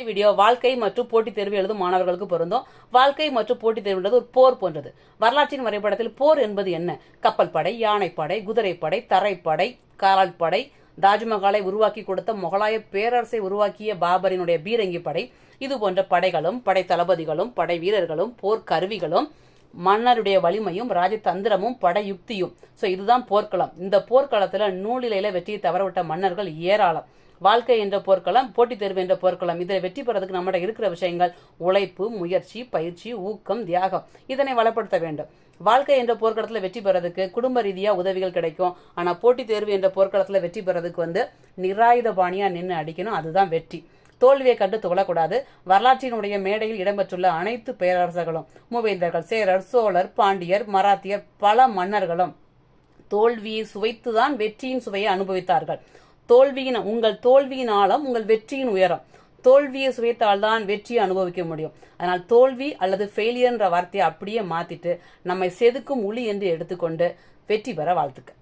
Video வாழ்க்கை மற்றும் போட்டித் தேர்வு எழுதும் மாணவர்களுக்கு பொருந்தும். வாழ்க்கை மற்றும் போட்டித் தேர்வுன்றது ஒரு போர் போன்றது. வரலாற்றின் வரைபடத்தில் போர் என்பது என்ன? கப்பல் படை, யானைப்படை, குதிரைப்படை, தரைப்படை, காலாட்படை, தாஜ்மஹாலை உருவாக்கி கொடுத்த முகலாய பேரரசை உருவாக்கிய பாபரினுடைய பீரங்கி படை, இது போன்ற படைகளும் படை தளபதிகளும் படை வீரர்களும் போர் கருவிகளும் மன்னருடைய வலிமையும் ராஜதந்திரமும் படை யுக்தியும். இதுதான் போர்க்களம். இந்த போர்க்களத்துல நூலிலையில வெற்றியை தவறவிட்ட மன்னர்கள் ஏராளம். வாழ்க்கை என்ற போர்க்களம், போட்டித் தேர்வு என்ற போர்க்களம். இதில் வெற்றி பெறதுக்கு நம்மகிட்ட இருக்கிற விஷயங்கள் உழைப்பு, முயற்சி, பயிற்சி, ஊக்கம், தியாகம். இதனை வளப்படுத்த வேண்டும். வாழ்க்கை என்ற போர்க்களத்தில் வெற்றி பெறதுக்கு குடும்ப ரீதியாக உதவிகள் கிடைக்கும். ஆனால் போட்டித் தேர்வு என்ற போர்க்களத்தில் வெற்றி பெறதுக்கு நிராயுத பாணியாக நின்று அடிக்கணும். அதுதான் வெற்றி. தோல்வியை கண்டு துவளக்கூடாது. வரலாற்றினுடைய மேடையில் இடம்பெற்றுள்ள அனைத்து பேரரசர்களும், மூவேந்தர்கள், சேரர், சோழர், பாண்டியர், மராத்தியர், பல மன்னர்களும் தோல்வியை சுவைத்துதான் வெற்றியின் சுவையை அனுபவித்தார்கள். உங்கள் தோல்வியின் ஆழம் உங்கள் வெற்றியின் உயரம். தோல்வியை சுவைத்தால்தான் வெற்றியை அனுபவிக்க முடியும். அதனால் தோல்வி அல்லது ஃபெயிலியர்ன்ற வார்த்தையை அப்படியே மாத்திட்டு நம்மை செதுக்கும் உளி என்று எடுத்துக்கொண்டு வெற்றி பெற வாழ்த்துக்கள்.